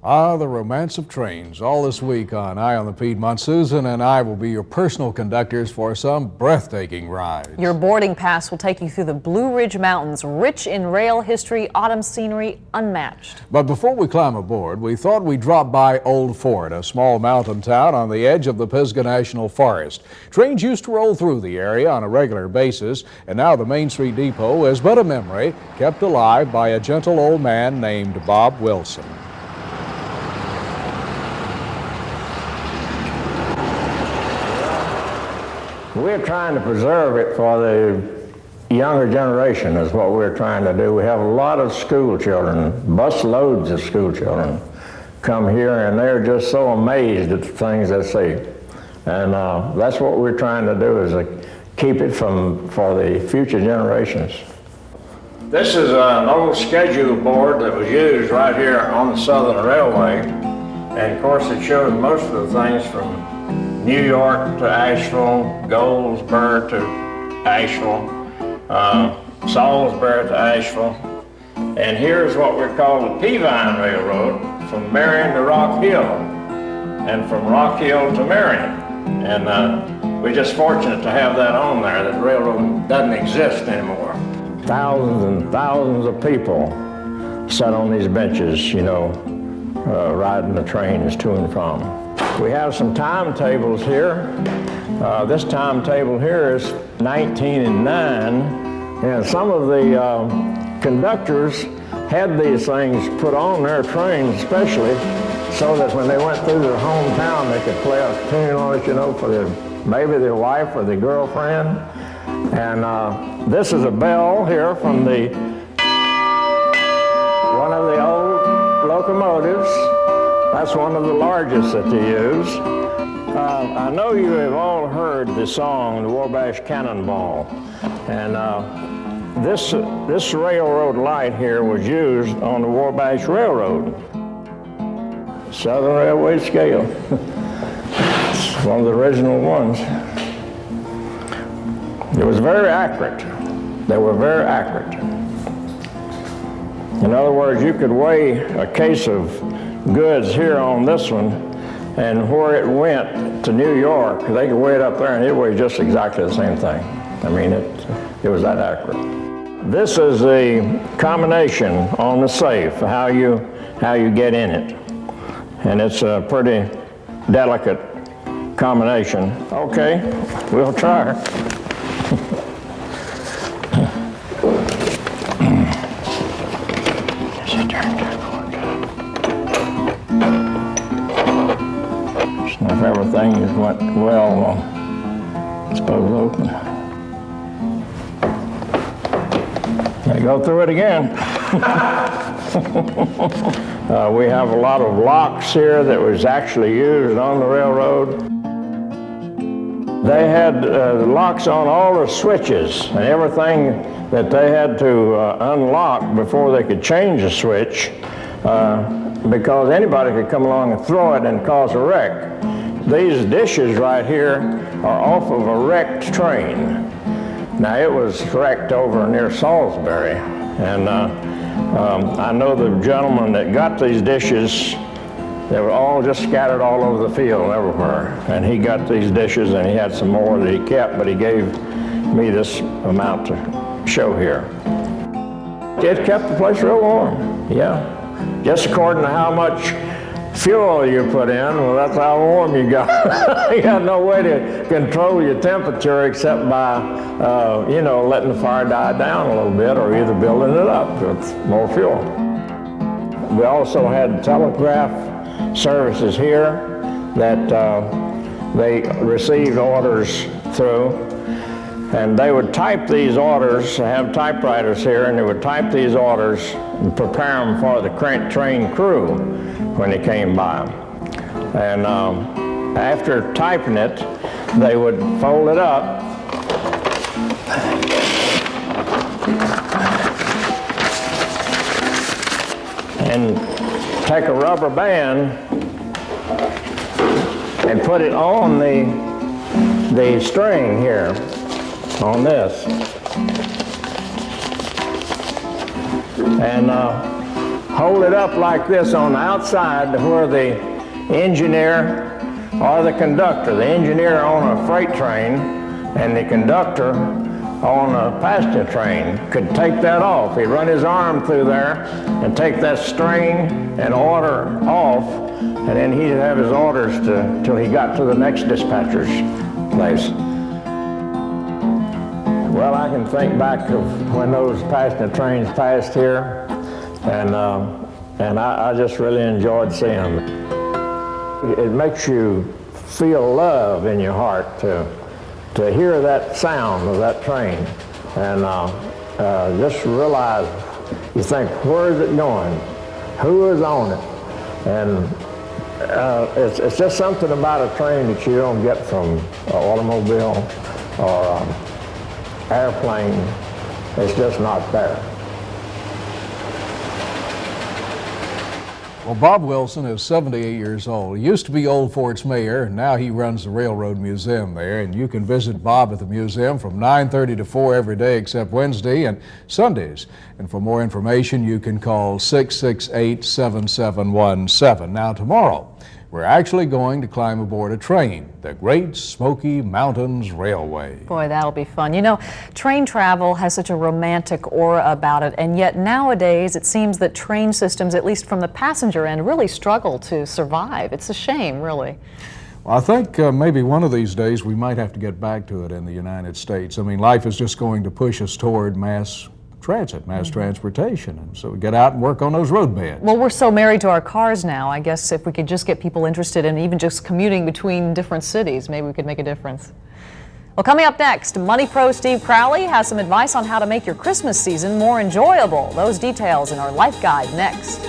Ah, the romance of trains, all this week on Eye on the Piedmont. Susan and I will be your personal conductors for some breathtaking rides. Your boarding pass will take you through the Blue Ridge Mountains, rich in rail history, autumn scenery, unmatched. But before we climb aboard, we thought we'd drop by Old Fort, a small mountain town on the edge of the Pisgah National Forest. Trains used to roll through the area on a regular basis, and now the Main Street Depot is but a memory kept alive by a gentle old man named Bob Wilson. We're trying to preserve it for the younger generation is what we're trying to do. We have a lot of school children, bus loads of school children come here, and they're just so amazed at the things they see. And that's what we're trying to do, is keep it for the future generations. This is an old schedule board that was used right here on the Southern Railway. And of course it shows most of the things from New York to Asheville, Goldsboro to Asheville, Salisbury to Asheville. And here's what we call the Peavine Railroad, from Marion to Rock Hill, and from Rock Hill to Marion. And we're just fortunate to have that on there. That railroad doesn't exist anymore. Thousands and thousands of people sat on these benches, you know, riding the trains to and from. We have some timetables here. This timetable here is 19 and 9, and some of the conductors had these things put on their trains especially so that when they went through their hometown they could play a tune on it, you know, for maybe their wife or their girlfriend. And this is a bell here from one of the old locomotives. That's one of the largest that they use. I know you have all heard the song, the Wabash Cannonball. And this railroad light here was used on the Wabash Railroad. Southern Railway scale. It's one of the original ones. It was very accurate. They were very accurate. In other words, you could weigh a case of goods here on this one, and where it went to New York, they could weigh it up there and it weighed just exactly the same thing. I mean, it was that accurate. This is a combination on the safe, how you get in it. And it's a pretty delicate combination. Okay, we'll try. If everything went well, I suppose open. They go through it again. We have a lot of locks here that was actually used on the railroad. They had locks on all the switches and everything that they had to unlock before they could change the switch, because anybody could come along and throw it and cause a wreck. These dishes right here are off of a wrecked train. Now it was wrecked over near Salisbury, and I know the gentleman that got these dishes, they were all just scattered all over the field everywhere, and he got these dishes and he had some more that he kept, but he gave me this amount to show here. It kept the place real warm, yeah. Just according to how much fuel you put in, well, that's how warm you got. You got no way to control your temperature except by, you know, letting the fire die down a little bit, or either building it up with more fuel. We also had telegraph services here that they received orders through, and they would type these orders, have typewriters here, and they would type these orders and prepare them for the train crew when they came by. And after typing it, they would fold it up and take a rubber band and put it on the string here, on this. And hold it up like this on the outside to where the engineer or the conductor, the engineer on a freight train and the conductor on a passenger train could take that off. He'd run his arm through there and take that string and order off, and then he'd have his orders till he got to the next dispatcher's place. Well, I can think back of when those passenger trains passed here, and I just really enjoyed seeing them. It makes you feel love in your heart to hear that sound of that train, and just realize, you think, where is it going? Who is on it? And it's just something about a train that you don't get from an automobile or airplane. It's just not there. Well, Bob Wilson is 78 years old. He used to be Old Fort's mayor, and now he runs the Railroad Museum there. And you can visit Bob at the museum from 9:30 to 4 every day except Wednesday and Sundays. And for more information, you can call 668-7717. Now, tomorrow, we're actually going to climb aboard a train, the Great Smoky Mountains Railway. Boy, that'll be fun. You know, train travel has such a romantic aura about it, and yet nowadays it seems that train systems, at least from the passenger end, really struggle to survive. It's a shame, really. Well, I think maybe one of these days we might have to get back to it in the United States. I mean, life is just going to push us toward mass transit, mass transportation, and so we get out and work on those road beds. Well, we're so married to our cars now. I guess if we could just get people interested in even just commuting between different cities, maybe we could make a difference. Well, coming up next, Money Pro Steve Crowley has some advice on how to make your Christmas season more enjoyable. Those details in our Life Guide next.